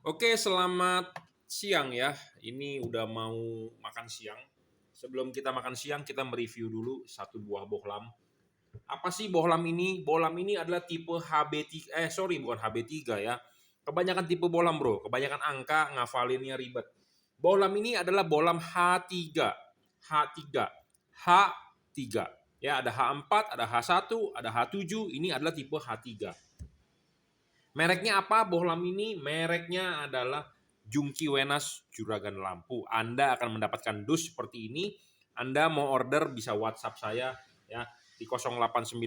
Oke, selamat siang ya. Ini udah mau makan siang. Sebelum kita makan siang, kita mereview dulu satu buah bohlam. Apa sih bohlam ini? Bohlam ini adalah tipe HB3, sorry bukan HB3 ya. Kebanyakan tipe bohlam bro, kebanyakan angka ngafalinnya ribet. Bohlam ini adalah bohlam H3. H3. H3. Ya, ada H4, ada H1, ada H7, ini adalah tipe H3. Mereknya apa bohlam ini? Mereknya adalah Jungki Wenas Juragan Lampu. Anda akan mendapatkan dus seperti ini. Anda mau order bisa WhatsApp saya ya di 0898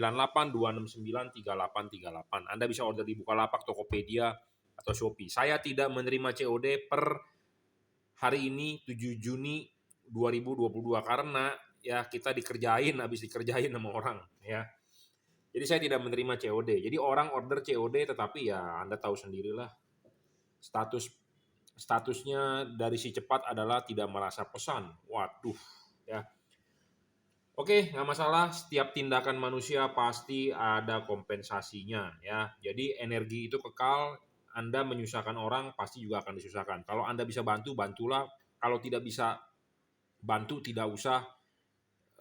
269 3838. Anda bisa order di Bukalapak, Tokopedia, atau Shopee. Saya tidak menerima COD per hari ini 7 Juni 2022 karena ya kita habis dikerjain sama orang ya. Jadi saya tidak menerima COD. Jadi orang order COD tetapi ya Anda tahu sendirilah statusnya dari si cepat adalah tidak merasa pesan. Waduh, ya. Oke, nggak masalah. Setiap tindakan manusia pasti ada kompensasinya, ya. Jadi energi itu kekal. Anda menyusahkan orang pasti juga akan disusahkan. Kalau Anda bisa bantu, bantulah. Kalau tidak bisa bantu, tidak usah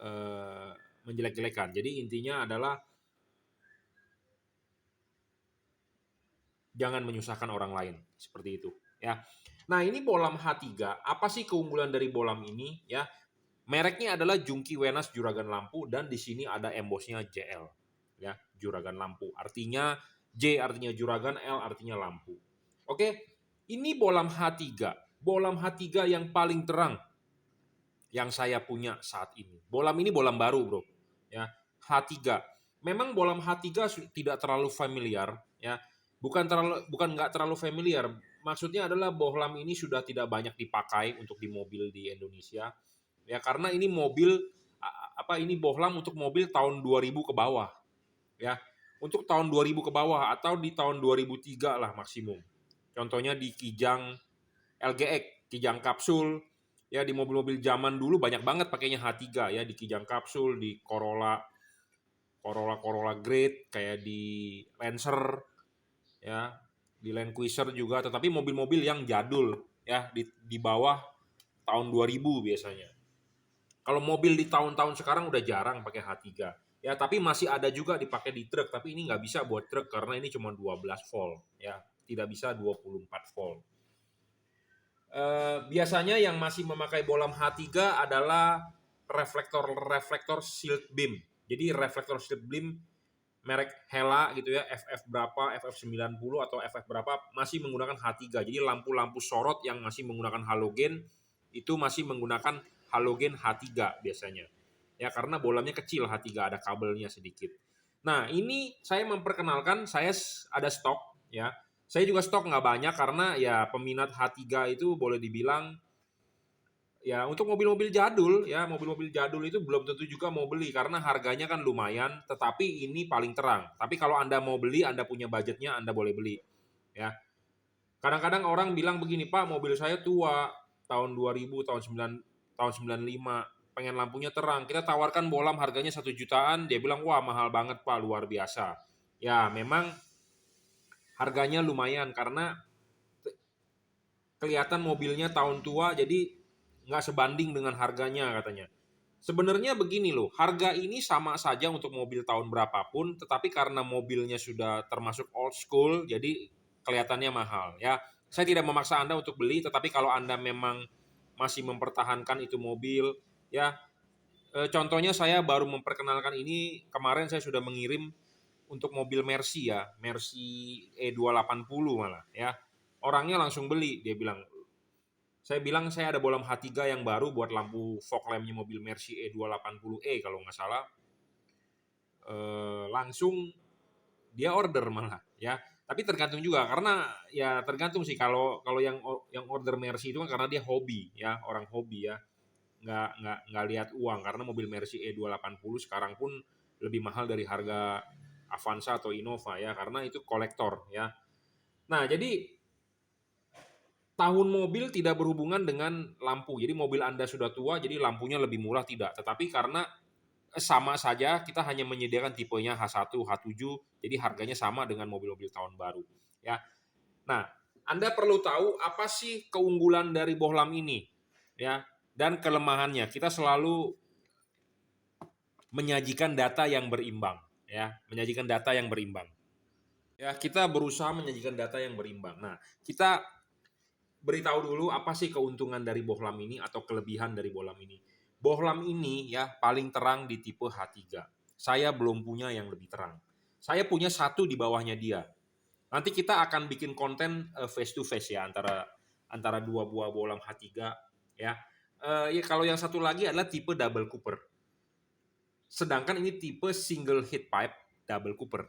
eh, menjelek-jelekan. Jadi intinya adalah jangan menyusahkan orang lain seperti itu ya. Nah, ini bohlam H3, apa sih keunggulan dari bohlam ini ya? Mereknya adalah Jungki Wenas Juragan Lampu dan di sini ada embosnya JL ya, Juragan Lampu. Artinya J artinya Juragan, L artinya lampu. Oke, ini bohlam H3. Bohlam H3 yang paling terang yang saya punya saat ini. Bohlam ini bohlam baru, Bro. Ya, H3. Memang bohlam H3 tidak terlalu familiar, ya. Bukan nggak terlalu familiar. Maksudnya adalah bohlam ini sudah tidak banyak dipakai untuk di mobil di Indonesia. Ya, karena ini mobil ini bohlam untuk mobil tahun 2000 ke bawah, ya. Untuk tahun 2000 ke bawah atau di tahun 2003 lah maksimum. Contohnya di Kijang LGX, Kijang Kapsul, ya di mobil-mobil zaman dulu banyak banget pakainya H3 ya, di Kijang Kapsul, di Corolla Corolla Corolla Great, kayak di Lancer ya, di Land Cruiser juga, tetapi mobil-mobil yang jadul ya di bawah tahun 2000 biasanya. Kalau mobil di tahun-tahun sekarang udah jarang pakai H3. Ya, tapi masih ada juga dipakai di truk, tapi ini nggak bisa buat truk karena ini cuma 12 volt ya, tidak bisa 24 volt. Biasanya yang masih memakai bohlam H3 adalah reflektor shield beam. Jadi reflektor shield beam merek Hella gitu ya, FF berapa, FF90 atau FF berapa masih menggunakan H3. Jadi lampu-lampu sorot yang masih menggunakan halogen itu masih menggunakan halogen H3 biasanya. Ya karena bohlamnya kecil H3, ada kabelnya sedikit. Nah, ini saya memperkenalkan, saya ada stok ya. Saya juga stok nggak banyak karena ya peminat H3 itu boleh dibilang ya untuk mobil-mobil jadul ya, mobil-mobil jadul itu belum tentu juga mau beli karena harganya kan lumayan, tetapi ini paling terang. Tapi kalau Anda mau beli, Anda punya budgetnya, Anda boleh beli ya. Kadang-kadang orang bilang begini, Pak, mobil saya tua, tahun 2000, tahun 95, pengen lampunya terang. Kita tawarkan bohlam harganya 1 jutaan, dia bilang, wah mahal banget Pak, luar biasa. Ya memang harganya lumayan karena kelihatan mobilnya tahun tua, jadi nggak sebanding dengan harganya katanya. Sebenarnya begini loh, harga ini sama saja untuk mobil tahun berapapun, tetapi karena mobilnya sudah termasuk old school, jadi kelihatannya mahal ya. Saya tidak memaksa Anda untuk beli, tetapi kalau Anda memang masih mempertahankan itu mobil, ya contohnya saya baru memperkenalkan ini, kemarin saya sudah mengirim untuk mobil Mercy ya, Mercy E280 malah ya. Orangnya langsung beli, dia bilang, saya bilang saya ada bohlam H3 yang baru buat lampu fog lampnya mobil Mercy E280E kalau nggak salah. Langsung dia order malah ya. Tapi tergantung juga karena ya tergantung sih kalau kalau yang order Mercy itu kan karena dia hobi ya, orang hobi ya. Nggak lihat uang karena mobil Mercy E280 sekarang pun lebih mahal dari harga Avanza atau Innova ya karena itu kolektor ya. Nah, jadi tahun mobil tidak berhubungan dengan lampu. Jadi mobil Anda sudah tua, jadi lampunya lebih murah tidak. Tetapi karena sama saja, kita hanya menyediakan tipenya H1, H7, jadi harganya sama dengan mobil-mobil tahun baru. Ya. Nah, Anda perlu tahu apa sih keunggulan dari bohlam ini, ya, dan kelemahannya. Kita selalu menyajikan data yang berimbang, ya, menyajikan data yang berimbang. Ya, kita berusaha menyajikan data yang berimbang. Nah, kita beritahu dulu apa sih keuntungan dari bohlam ini atau kelebihan dari bohlam ini. Bohlam ini ya paling terang di tipe H3. Saya belum punya yang lebih terang. Saya punya satu di bawahnya dia. Nanti kita akan bikin konten face to face ya antara antara dua buah bohlam H3 ya. Ya kalau yang satu lagi adalah tipe double cooper. Sedangkan ini tipe single heat pipe double cooper.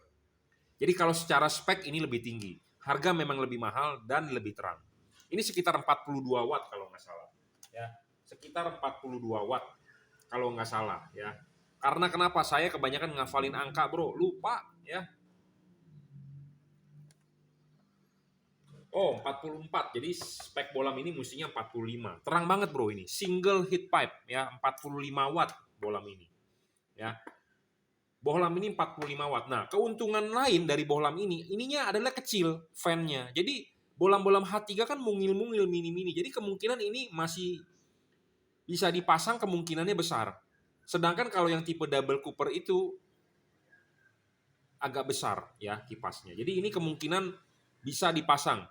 Jadi kalau secara spek ini lebih tinggi. Harga memang lebih mahal dan lebih terang. Ini sekitar 42 watt kalau nggak salah. Ya, sekitar 42 watt kalau nggak salah ya. Karena kenapa? Saya kebanyakan ngafalin angka, Bro. Lupa ya. Oh, 44. Jadi spek bohlam ini mestinya 45. Terang banget, Bro, ini. Single heat pipe ya, 45 watt bohlam ini. Ya. Bohlam ini 45 watt. Nah, keuntungan lain dari bohlam ini, ininya adalah kecil fan-nya. Jadi bohlam-bohlam H3 kan mungil-mungil mini-mini. Jadi kemungkinan ini masih bisa dipasang, kemungkinannya besar. Sedangkan kalau yang tipe double cooper itu agak besar ya kipasnya. Jadi ini kemungkinan bisa dipasang.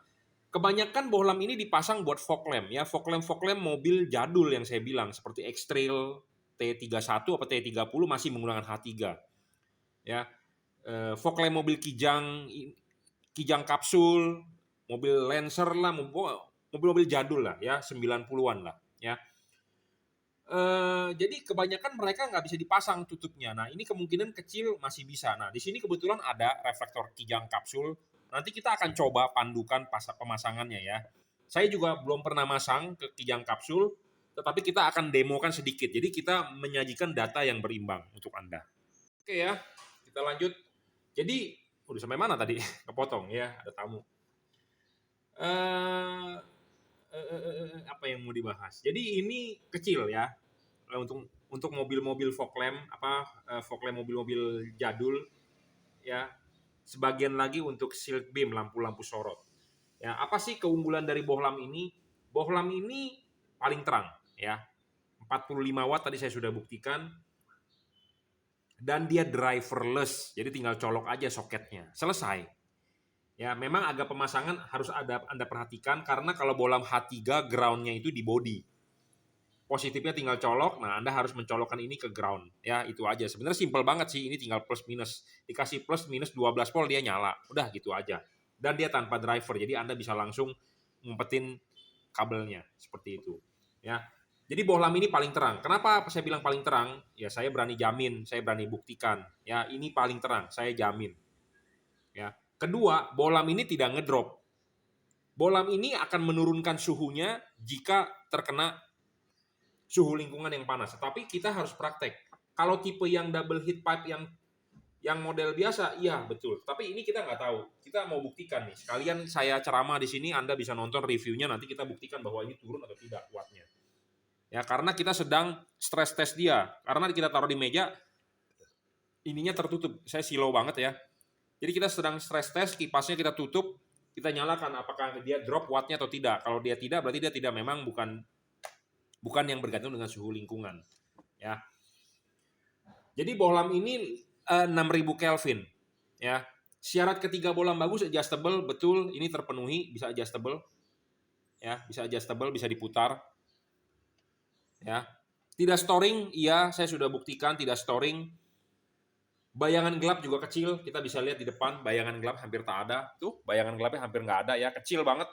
Kebanyakan bohlam ini dipasang buat fog lamp ya, fog lamp mobil jadul yang saya bilang seperti X-Trail T31 atau T30 masih menggunakan H3. Ya, fog lamp mobil kijang kapsul, mobil Lancer lah, mobil-mobil jadul lah ya, 90-an lah ya. Jadi kebanyakan mereka nggak bisa dipasang tutupnya. Nah, ini kemungkinan kecil masih bisa. Nah, di sini kebetulan ada reflektor kijang kapsul. Nanti kita akan coba pandukan pemasangannya ya. Saya juga belum pernah masang ke kijang kapsul, tetapi kita akan demokan sedikit. Jadi kita menyajikan data yang berimbang untuk Anda. Oke ya, kita lanjut. Jadi, udah sampai mana tadi? Kepotong ya, ada tamu. Apa yang mau dibahas? Jadi ini kecil ya, untuk mobil-mobil fog lamp, fog lamp mobil-mobil jadul ya. Sebagian lagi untuk shield beam, lampu-lampu sorot. Ya, apa sih keunggulan dari bohlam ini? Bohlam ini paling terang ya. 45 watt tadi saya sudah buktikan. Dan dia driverless, jadi tinggal colok aja soketnya. Selesai. Ya, memang agak pemasangan harus ada Anda perhatikan karena kalau bohlam H3 groundnya itu di body. Positifnya tinggal colok, nah Anda harus mencolokkan ini ke ground. Ya, itu aja. Sebenarnya simpel banget sih, ini tinggal plus minus. Dikasih plus minus 12 volt dia nyala. Udah gitu aja. Dan dia tanpa driver, jadi Anda bisa langsung ngumpetin kabelnya seperti itu. Ya. Jadi bohlam ini paling terang. Kenapa saya bilang paling terang? Ya saya berani jamin, saya berani buktikan. Ya, ini paling terang, saya jamin. Ya. Kedua, bohlam ini tidak ngedrop. Bohlam ini akan menurunkan suhunya jika terkena suhu lingkungan yang panas. Tapi kita harus praktek. Kalau tipe yang double heat pipe yang model biasa, iya betul. Tapi ini kita nggak tahu. Kita mau buktikan nih. Sekalian saya ceramah di sini, Anda bisa nonton reviewnya. Nanti kita buktikan bahwa ini turun atau tidak wattnya. Ya, karena kita sedang stress test dia. Karena kita taruh di meja, ininya tertutup. Saya silau banget ya. Jadi kita sedang stress test, kipasnya kita tutup, kita nyalakan apakah dia drop wattnya atau tidak. Kalau dia tidak, berarti dia tidak, memang bukan yang bergantung dengan suhu lingkungan. Ya. Jadi bohlam ini 6000 Kelvin. Ya. Syarat ketiga bohlam bagus, adjustable, betul, ini terpenuhi, bisa adjustable. Ya, bisa adjustable, bisa diputar. Ya. Tidak storing, iya, saya sudah buktikan tidak storing. Bayangan gelap juga kecil, kita bisa lihat di depan, bayangan gelap hampir tak ada. Tuh, bayangan gelapnya hampir nggak ada ya, kecil banget.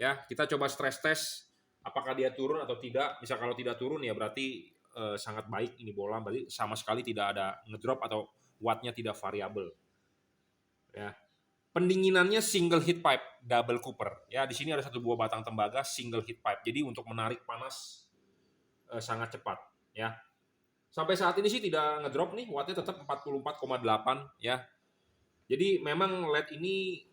Ya, kita coba stress test apakah dia turun atau tidak. Misal kalau tidak turun ya berarti sangat baik ini bohlam, berarti sama sekali tidak ada ngedrop atau wattnya tidak variabel. Ya. Pendinginannya single heat pipe double cooper. Ya, di sini ada satu buah batang tembaga single heat pipe. Jadi untuk menarik panas sangat cepat, ya. Sampai saat ini sih tidak ngedrop nih, wattnya tetap 44,8 ya. Jadi memang LED ini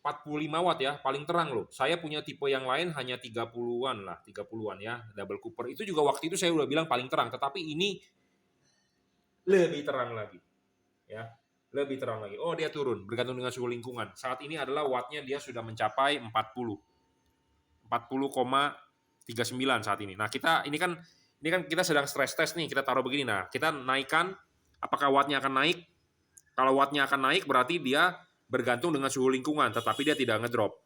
45 watt ya, paling terang loh. Saya punya tipe yang lain hanya 30-an lah, 30-an ya, double cooper. Itu juga waktu itu saya udah bilang paling terang, tetapi ini lebih terang lagi. Ya. Lebih terang lagi. Oh, dia turun bergantung dengan suhu lingkungan. Saat ini adalah wattnya dia sudah mencapai 40,39 saat ini. Nah, ini kan kita sedang stress test nih, kita taruh begini. Nah, kita naikkan, apakah wattnya akan naik? Kalau wattnya akan naik berarti dia bergantung dengan suhu lingkungan, tetapi dia tidak ngedrop.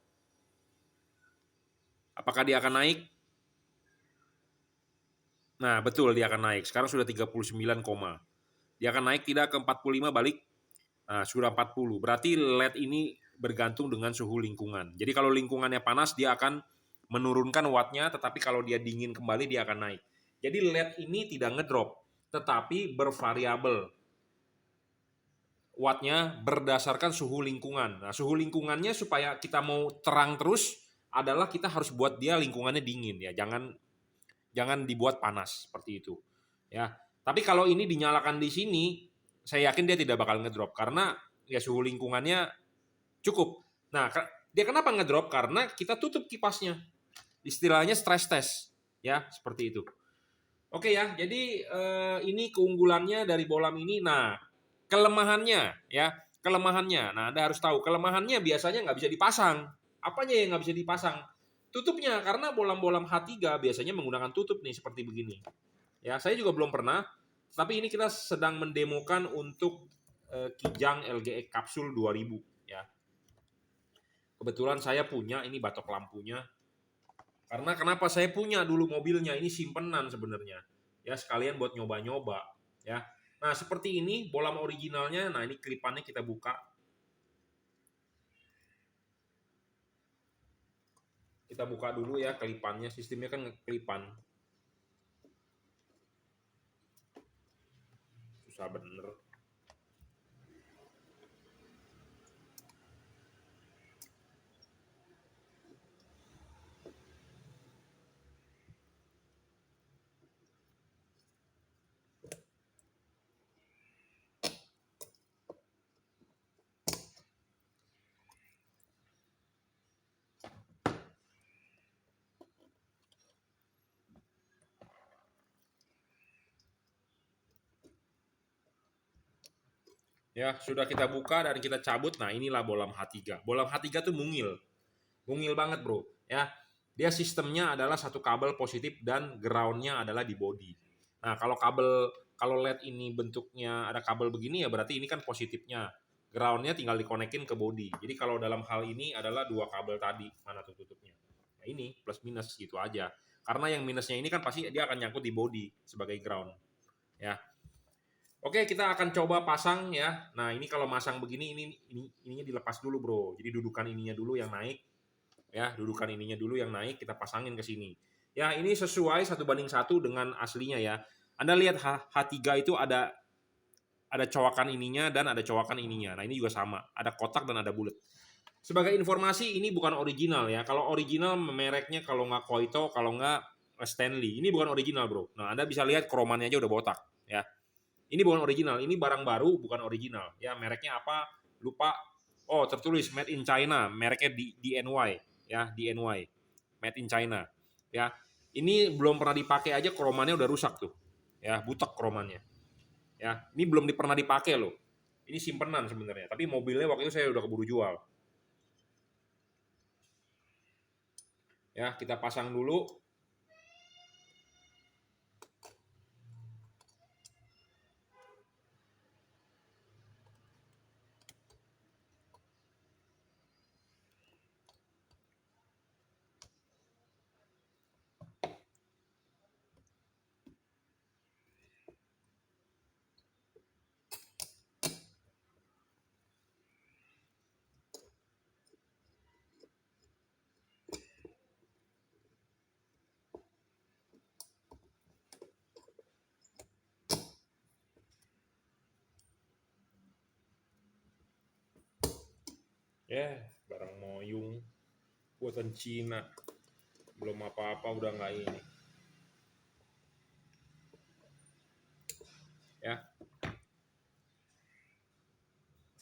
Apakah dia akan naik? Nah, betul dia akan naik. Sekarang sudah 39, dia akan naik tidak ke 45 balik. Nah, sudah 40. Berarti LED ini bergantung dengan suhu lingkungan. Jadi kalau lingkungannya panas dia akan menurunkan wattnya, tetapi kalau dia dingin kembali dia akan naik. Jadi LED ini tidak ngedrop, tetapi bervariabel wattnya berdasarkan suhu lingkungan. Nah, suhu lingkungannya supaya kita mau terang terus adalah kita harus buat dia lingkungannya dingin ya. Jangan dibuat panas seperti itu. Ya. Tapi kalau ini dinyalakan di sini, saya yakin dia tidak bakal ngedrop karena ya suhu lingkungannya cukup. Nah, dia kenapa ngedrop? Karena kita tutup kipasnya. Istilahnya stress test, ya seperti itu. Oke ya, jadi ini keunggulannya dari bolam ini. Nah, kelemahannya ya, kelemahannya. Nah, Anda harus tahu kelemahannya biasanya nggak bisa dipasang. Apanya yang nggak bisa dipasang? Tutupnya, karena bolam-bolam H3 biasanya menggunakan tutup nih seperti begini. Ya, saya juga belum pernah, tapi ini kita sedang mendemokan untuk Kijang LGE Kapsul 2000 ya. Kebetulan saya punya ini batok lampunya. Karena kenapa saya punya dulu mobilnya, ini simpenan sebenarnya. Ya, sekalian buat nyoba-nyoba ya. Nah, seperti ini bolam originalnya. Nah, ini kelipannya kita buka. Kita buka dulu ya kelipannya, sistemnya kan kelipan. Susah bener. Ya, sudah kita buka dan kita cabut. Nah, inilah bolam H3. Bolam H3 tuh mungil. Mungil banget, Bro. Ya. Dia sistemnya adalah satu kabel positif dan groundnya adalah di body. Nah, kalau LED ini bentuknya ada kabel begini ya berarti ini kan positifnya. Groundnya tinggal dikonekin ke body. Jadi kalau dalam hal ini adalah dua kabel tadi, mana tuh tutupnya. Nah, ini plus minus gitu aja. Karena yang minusnya ini kan pasti dia akan nyangkut di body sebagai ground. Ya. Oke, kita akan coba pasang ya. Nah, ini kalau masang begini ininya dilepas dulu, Bro. Jadi dudukan ininya dulu yang naik. Ya, dudukan ininya dulu yang naik, kita pasangin ke sini. Ya, ini sesuai 1:1 dengan aslinya ya. Anda lihat H3 itu ada cowakan ininya dan ada cowakan ininya. Nah, ini juga sama, ada kotak dan ada bulat. Sebagai informasi, ini bukan original ya. Kalau original mereknya kalau nggak Koito, kalau nggak Stanley. Ini bukan original, Bro. Nah, Anda bisa lihat kromannya aja udah botak ya. Ini bukan original, ini barang baru bukan original. Ya, mereknya apa? Lupa. Oh, tertulis made in China, mereknya DNY ya, DNY. Made in China. Ya. Ini belum pernah dipakai aja kromannya udah rusak tuh. Ya, butek kromannya. Ya, ini belum pernah dipakai loh. Ini simpenan sebenarnya, tapi mobilnya waktu itu saya udah keburu jual. Ya, kita pasang dulu. Ya, barang moyung buatan Cina. Belum apa-apa udah nggak ini. Ya.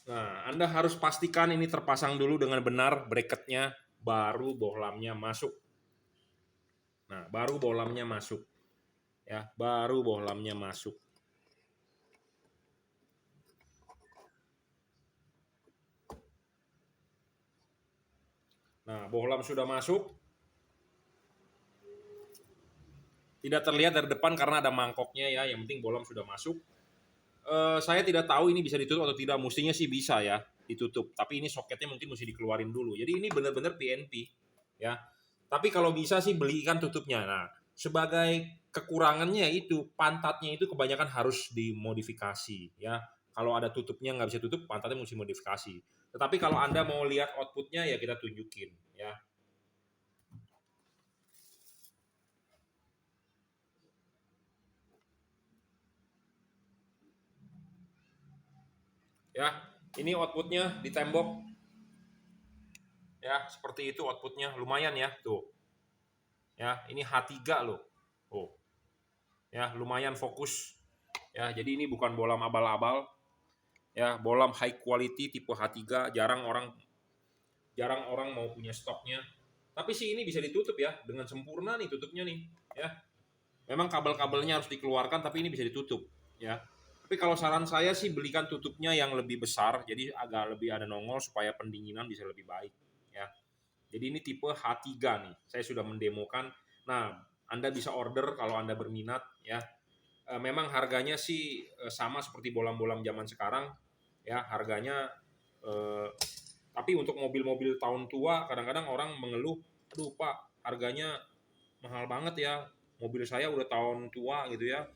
Nah, Anda harus pastikan ini terpasang dulu dengan benar bracketnya, baru bohlamnya masuk. Nah, baru bohlamnya masuk. Ya, baru bohlamnya masuk. Nah, bohlam sudah masuk. Tidak terlihat dari depan karena ada mangkoknya ya. Yang penting bohlam sudah masuk. Saya tidak tahu ini bisa ditutup atau tidak. Mestinya sih bisa ya ditutup. Tapi ini soketnya mungkin mesti dikeluarin dulu. Jadi ini benar-benar PNP ya. Tapi kalau bisa sih belikan tutupnya. Nah, sebagai kekurangannya itu pantatnya itu kebanyakan harus dimodifikasi ya. Kalau ada tutupnya nggak bisa tutup, pantatnya mesti modifikasi. Tetapi kalau Anda mau lihat outputnya ya kita tunjukin ya. Ya, ini outputnya di tembok. Ya, seperti itu outputnya. Lumayan ya, tuh. Ya, ini H3 loh. Oh. Ya, lumayan fokus. Ya, jadi ini bukan bohlam abal-abal. Ya, bohlam high quality tipe H3, jarang orang mau punya stoknya. Tapi sih ini bisa ditutup ya, dengan sempurna nih tutupnya nih, ya. Memang kabel-kabelnya harus dikeluarkan tapi ini bisa ditutup, ya. Tapi kalau saran saya sih belikan tutupnya yang lebih besar, jadi agak lebih ada nongol supaya pendinginan bisa lebih baik, ya. Jadi ini tipe H3 nih. Saya sudah mendemokan. Nah, Anda bisa order kalau Anda berminat ya. Memang harganya sih sama seperti bohlam-bohlam zaman sekarang ya, harganya tapi untuk mobil-mobil tahun tua kadang-kadang orang mengeluh, "Aduh, Pak, harganya mahal banget ya. Mobil saya udah tahun tua gitu ya."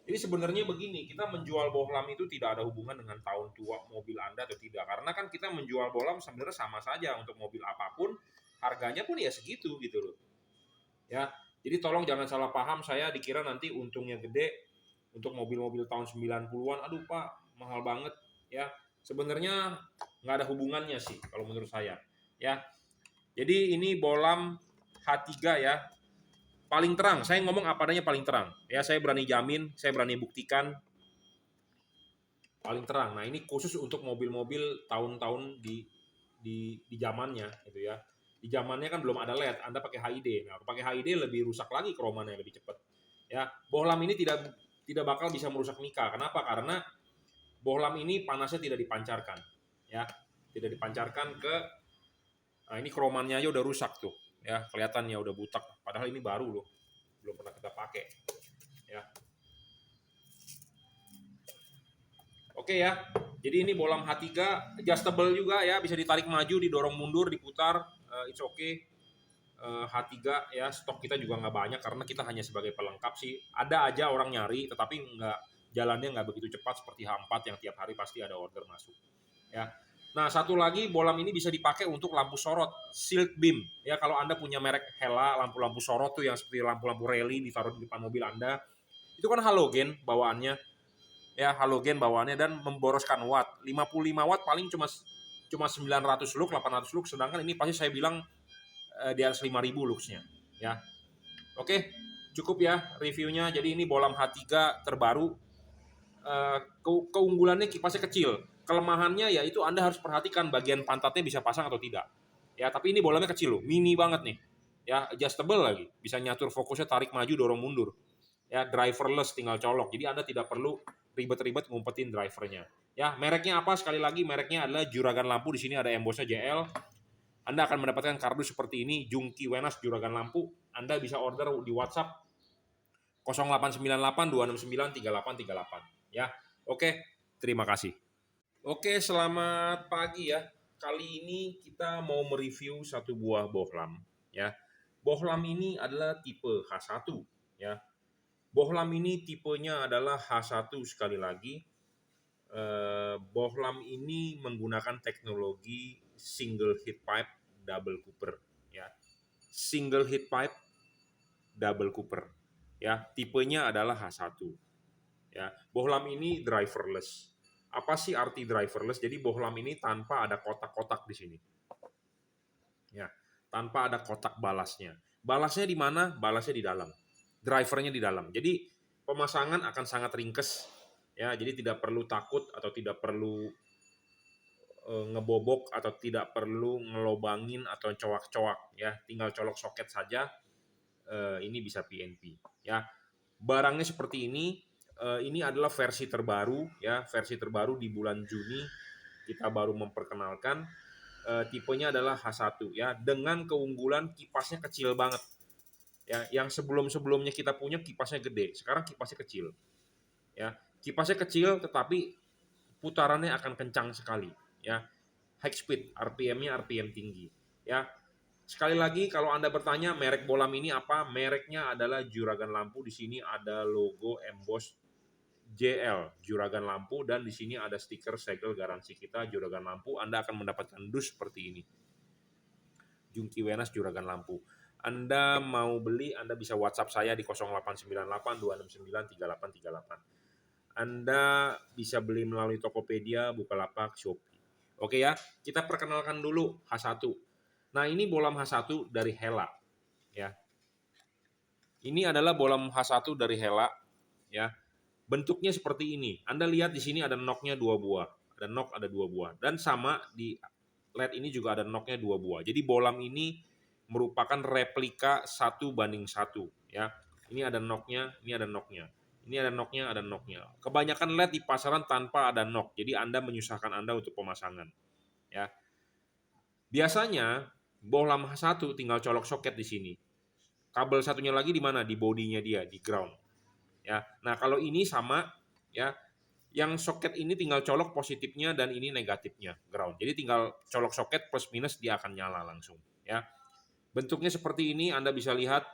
Jadi sebenarnya begini, kita menjual bohlam itu tidak ada hubungan dengan tahun tua mobil Anda atau tidak. Karena kan kita menjual bohlam sebenarnya sama saja untuk mobil apapun, harganya pun ya segitu gitu loh. Ya. Jadi tolong jangan salah paham, saya dikira nanti untungnya gede untuk mobil-mobil tahun 90-an. Aduh, Pak, mahal banget ya. Sebenarnya nggak ada hubungannya sih kalau menurut saya. Ya. Jadi ini bohlam H3 ya, paling terang. Saya ngomong apa adanya paling terang. Ya, saya berani jamin, saya berani buktikan paling terang. Nah, ini khusus untuk mobil-mobil tahun-tahun di zamannya gitu ya. Di zamannya kan belum ada LED, Anda pakai HID. Nah, pakai HID lebih rusak lagi kromannya lebih cepat. Ya, bohlam ini tidak bakal bisa merusak mika. Kenapa? Karena bohlam ini panasnya tidak dipancarkan. Ya, tidak dipancarkan ke. Nah, ini kromannya aja udah rusak tuh. Ya, kelihatannya udah butak. Padahal ini baru loh. Belum pernah kita pakai. Ya. Oke ya. Jadi ini bohlam H3 adjustable juga ya, bisa ditarik maju, didorong mundur, diputar. It's okay. H3 ya, stok kita juga nggak banyak karena kita hanya sebagai pelengkap sih. Ada aja orang nyari, tetapi jalannya nggak begitu cepat seperti H4 yang tiap hari pasti ada order masuk. Ya. Nah, satu lagi bohlam ini bisa dipakai untuk lampu sorot, silk beam. Ya, kalau Anda punya merek Hella, lampu-lampu sorot tuh yang seperti lampu-lampu rally ditaruh di depan mobil Anda, itu kan halogen bawaannya. Ya, halogen bawaannya dan memboroskan watt. 55 watt paling cuma 900 lux, 800 lux, sedangkan ini pasti saya bilang di atas 5000 luxnya. Ya. Oke, cukup ya reviewnya. Jadi ini bohlam H3 terbaru. Keunggulannya kipasnya kecil. Kelemahannya ya itu Anda harus perhatikan bagian pantatnya bisa pasang atau tidak. Ya, tapi ini bohlamnya kecil loh, mini banget nih. Ya, adjustable lagi. Bisa nyatur fokusnya, tarik maju, dorong mundur. Ya, driverless, tinggal colok. Jadi Anda tidak perlu ribet-ribet ngumpetin drivernya. Ya, mereknya apa? Sekali lagi mereknya adalah Juragan Lampu. Di sini ada embossnya JL. Anda akan mendapatkan kardus seperti ini, Jungki Wenas Juragan Lampu. Anda bisa order di WhatsApp 0898 269 3838 ya. Oke, terima kasih. Oke, selamat pagi ya. Kali ini kita mau mereview satu buah bohlam ya. Bohlam ini adalah tipe H1 ya. Bohlam ini tipenya adalah H1 sekali lagi. Bohlam ini menggunakan teknologi single heat pipe double cooper ya. Single heat pipe double cooper ya. Tipenya adalah H1 ya. Bohlam ini driverless. Apa sih arti driverless? Jadi bohlam ini tanpa ada kotak-kotak di sini. Ya, tanpa ada kotak balasnya. Balasnya di mana? Balasnya di dalam. Drivernya di dalam. Jadi pemasangan akan sangat ringkes ya. Jadi tidak perlu takut atau tidak perlu ngebobok atau tidak perlu ngelobangin atau coak-coak ya. Tinggal colok soket saja. Ini bisa PNP ya. Barangnya seperti ini. Ini adalah versi terbaru ya, versi terbaru di bulan Juni kita baru memperkenalkan. tipenya adalah H1 ya, dengan keunggulan kipasnya kecil banget. Ya, yang sebelum-sebelumnya kita punya kipasnya gede, sekarang kipasnya kecil. Ya, kipasnya kecil tetapi putarannya akan kencang sekali ya. High speed, RPM-nya RPM tinggi ya. Sekali lagi kalau Anda bertanya merek bolam ini apa? Mereknya adalah Juragan Lampu. Di sini ada logo emboss JL Juragan Lampu dan di sini ada stiker segel garansi kita Juragan Lampu. Anda akan mendapatkan dus seperti ini. Jungki Wenas Juragan Lampu. Anda mau beli, Anda bisa WhatsApp saya di 0898 269 3838. Anda bisa beli melalui Tokopedia, Bukalapak, Shopee. Oke ya, kita perkenalkan dulu H1. Nah, ini bolam H1 dari Hella ya. Ini adalah bolam H1 dari Hella ya. Bentuknya seperti ini. Anda lihat di sini ada knock-nya 2 buah. Ada knock, ada 2 buah. Dan sama di LED ini juga ada knock-nya 2 buah. Jadi bolam ini merupakan replika 1:1 ya. Ini ada knock-nya, ini ada knock-nya. Ini ada knock-nya, ada knock-nya. Kebanyakan LED di pasaran tanpa ada knock. Jadi Anda menyusahkan Anda untuk pemasangan. Ya. Biasanya bolam H1 tinggal colok soket di sini. Kabel satunya lagi di mana? Di bodinya dia, di ground. Ya. Nah, kalau ini sama ya. Yang soket ini tinggal colok positifnya dan ini negatifnya, ground. Jadi tinggal colok soket plus minus dia akan nyala langsung ya. Bentuknya seperti ini, Anda bisa lihat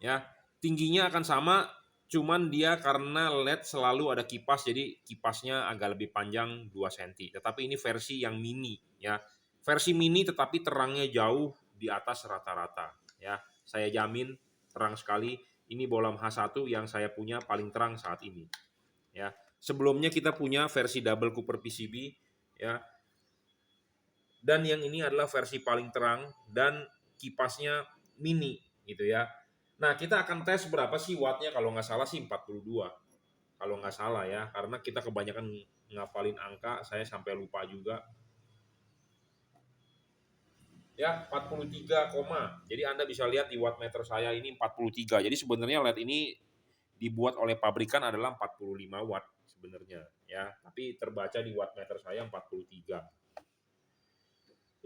ya. Tingginya akan sama, cuman dia karena LED selalu ada kipas, jadi kipasnya agak lebih panjang 2 cm. Tetapi ini versi yang mini ya. Versi mini tetapi terangnya jauh di atas rata-rata ya. Saya jamin terang sekali. Ini bolam H1 yang saya punya paling terang saat ini ya. Sebelumnya kita punya versi double Cooper PCB ya. Dan yang ini adalah versi paling terang dan kipasnya mini gitu ya. Nah, kita akan tes berapa sih wattnya, kalau nggak salah sih 42. Kalau nggak salah ya, karena kita kebanyakan ngapalin angka, saya sampai lupa juga. Ya, 43, jadi Anda bisa lihat di wattmeter saya ini 43. Jadi sebenarnya LED ini dibuat oleh pabrikan adalah 45 watt sebenarnya ya, tapi terbaca di wattmeter saya 43.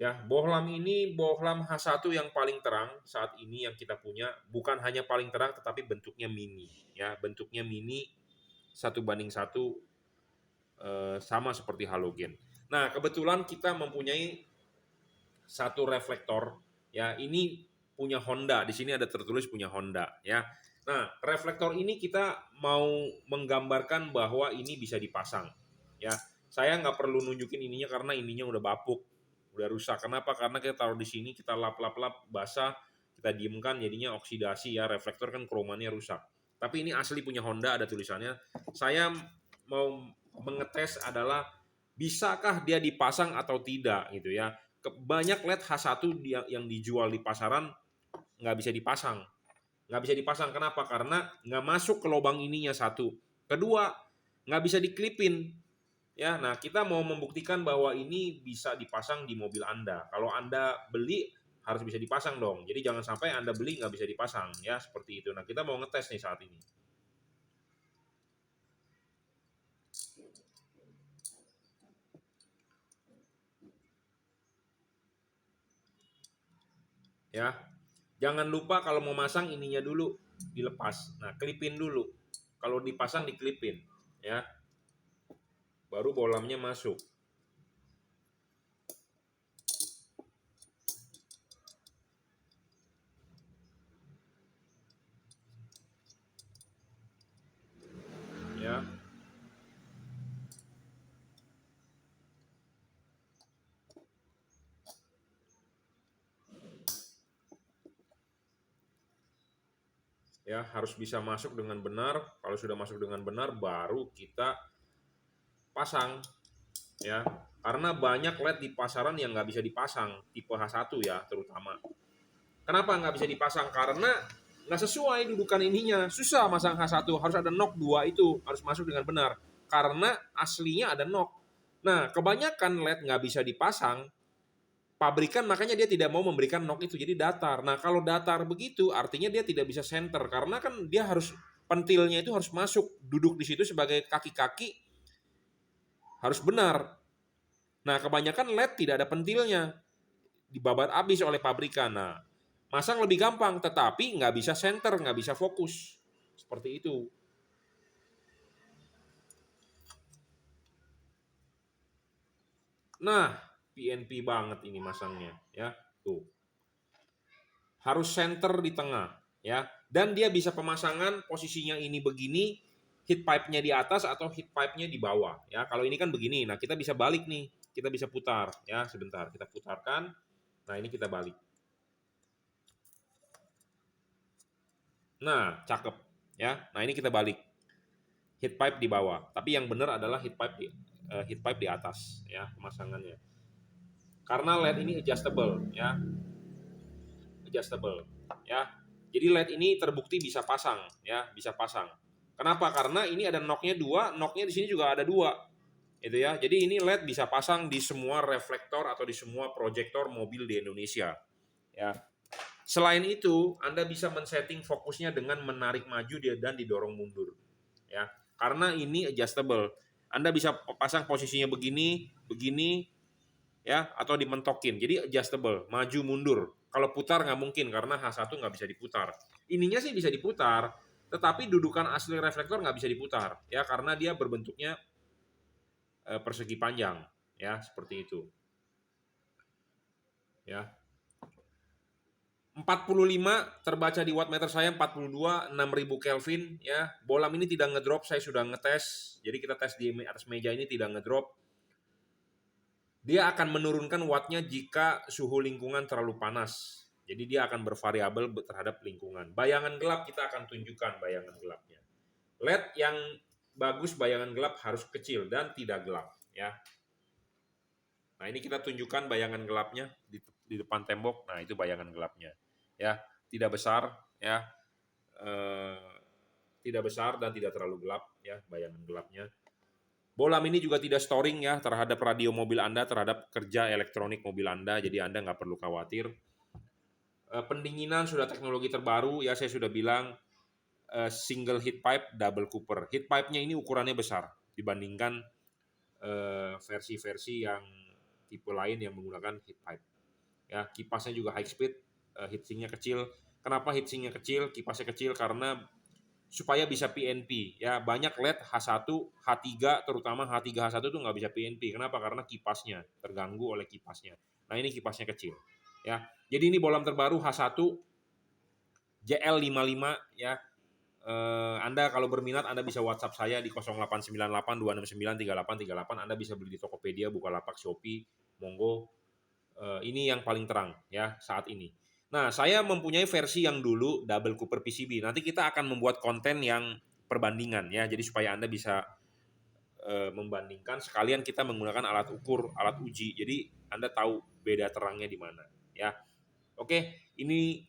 Ya, bohlam ini bohlam H1 yang paling terang saat ini yang kita punya, bukan hanya paling terang tetapi bentuknya mini ya, bentuknya mini 1:1 sama seperti halogen. Nah, kebetulan kita mempunyai satu reflektor ya, ini punya Honda, di sini ada tertulis punya Honda ya. Nah, reflektor ini kita mau menggambarkan bahwa ini bisa dipasang ya. Saya nggak perlu nunjukin ininya karena ininya udah bapuk, udah rusak. Kenapa? Karena kita taruh di sini, kita lap-lap-lap basah, kita diemkan jadinya oksidasi ya, reflektor kan kromannya rusak. Tapi ini asli punya Honda, ada tulisannya. Saya mau mengetes adalah bisakah dia dipasang atau tidak gitu ya. Banyak LED H1 yang dijual di pasaran nggak bisa dipasang. Nggak bisa dipasang, kenapa? Karena nggak masuk ke lubang ininya, satu. Kedua, nggak bisa diklipin. Ya, nah kita mau membuktikan bahwa ini bisa dipasang di mobil Anda. Kalau Anda beli harus bisa dipasang dong. Jadi jangan sampai Anda beli nggak bisa dipasang ya, seperti itu. Nah, kita mau ngetes nih saat ini. Ya. Jangan lupa kalau mau masang ininya dulu dilepas. Nah, klipin dulu. Kalau dipasang diklipin ya. Baru bolamnya masuk. Ya. Ya, harus bisa masuk dengan benar. Kalau sudah masuk dengan benar baru kita pasang ya. Karena banyak LED di pasaran yang nggak bisa dipasang, tipe H1 ya terutama. Kenapa nggak bisa dipasang? Karena nggak sesuai dudukan ininya. Susah masang H1, harus ada knock 2 itu, harus masuk dengan benar. Karena aslinya ada knock. Nah, kebanyakan LED nggak bisa dipasang, pabrikan makanya dia tidak mau memberikan knock itu, jadi datar. Nah, kalau datar begitu artinya dia tidak bisa center, karena kan dia harus, pentilnya itu harus masuk, duduk di situ sebagai kaki-kaki harus benar. Nah, kebanyakan LED tidak ada pentilnya, dibabat habis oleh pabrikan. Nah, masang lebih gampang, tetapi nggak bisa center, nggak bisa fokus. Seperti itu. Nah, PNP banget ini masangnya, ya. Tuh. Harus center di tengah, ya. Dan dia bisa pemasangan posisinya ini begini, heat pipe-nya di atas atau heat pipe-nya di bawah, ya. Kalau ini kan begini. Nah, kita bisa balik nih. Kita bisa putar, ya. Sebentar, kita putarkan. Nah, ini kita balik. Nah, cakep, ya. Nah, ini kita balik. Heat pipe di bawah. Tapi yang benar adalah heat pipe di atas, ya, pemasangannya. Karena LED ini adjustable, ya. Adjustable, ya. Jadi LED ini terbukti bisa pasang, ya, bisa pasang. Kenapa? Karena ini ada knocknya dua, knocknya di sini juga ada dua, itu ya. Jadi ini LED bisa pasang di semua reflektor atau di semua proyektor mobil di Indonesia, ya. Selain itu, Anda bisa men-setting fokusnya dengan menarik maju dan didorong mundur, ya. Karena ini adjustable. Anda bisa pasang posisinya begini, begini, ya, atau dimentokin. Jadi adjustable, maju mundur. Kalau putar nggak mungkin karena H1 nggak bisa diputar. Ininya sih bisa diputar, tetapi dudukan asli reflektor nggak bisa diputar, ya, karena dia berbentuknya persegi panjang, ya, seperti itu. Ya. 45 terbaca di wattmeter saya 42, 6000 Kelvin, ya. Bolam ini tidak ngedrop, saya sudah ngetes. Jadi kita tes di atas meja ini tidak ngedrop. Dia akan menurunkan wattnya jika suhu lingkungan terlalu panas. Jadi dia akan bervariabel terhadap lingkungan. Bayangan gelap kita akan tunjukkan bayangan gelapnya. LED yang bagus bayangan gelap harus kecil dan tidak gelap, ya. Nah, ini kita tunjukkan bayangan gelapnya di depan tembok. Nah, itu bayangan gelapnya, ya. Tidak besar, ya. Tidak besar dan tidak terlalu gelap, ya, bayangan gelapnya. Bolam ini juga tidak storing, ya, terhadap radio mobil Anda, terhadap kerja elektronik mobil Anda, jadi Anda nggak perlu khawatir. Pendinginan sudah teknologi terbaru, ya, saya sudah bilang single heat pipe, double cooper. Heat pipe-nya ini ukurannya besar dibandingkan versi-versi yang tipe lain yang menggunakan heat pipe. Ya, kipasnya juga high speed, heatsinknya kecil. Kenapa heatsinknya kecil, kipasnya kecil? Karena supaya bisa PNP, ya. Banyak LED H1, H3, terutama H3 H1 tuh nggak bisa PNP. Kenapa? Karena kipasnya terganggu oleh kipasnya. Nah, ini kipasnya kecil, ya. Jadi ini bolam terbaru H1 JL55, ya. Anda kalau berminat Anda bisa WhatsApp saya di 0898 269 3838. Anda bisa beli di Tokopedia, Bukalapak, Shopee, monggo. Ini yang paling terang, ya, saat ini. Nah, saya mempunyai versi yang dulu double cooper PCB. Nanti kita akan membuat konten yang perbandingan, ya. Jadi supaya Anda bisa membandingkan, sekalian kita menggunakan alat ukur, alat uji. Jadi Anda tahu beda terangnya di mana, ya. Oke, ini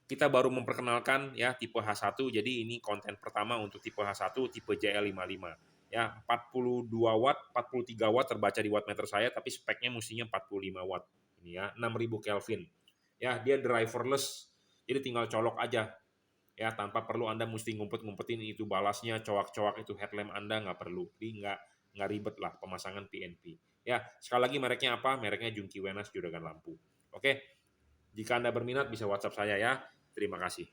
kita baru memperkenalkan, ya, tipe H1. Jadi ini konten pertama untuk tipe H1, tipe JL55. Ya, 42 watt, 43 watt terbaca di wattmeter saya, tapi speknya mestinya 45 watt. Ini, ya, 6000 Kelvin. Ya, dia driverless. Jadi tinggal colok aja. Ya, tanpa perlu Anda mesti ngumpet-ngumpetin itu balasnya, coak-coak itu headlamp Anda, nggak perlu. Jadi nggak ribet lah pemasangan PNP. Ya, sekali lagi mereknya apa? Mereknya Junkee Wenas Juragan Lampu. Oke, jika Anda berminat bisa WhatsApp saya, ya. Terima kasih.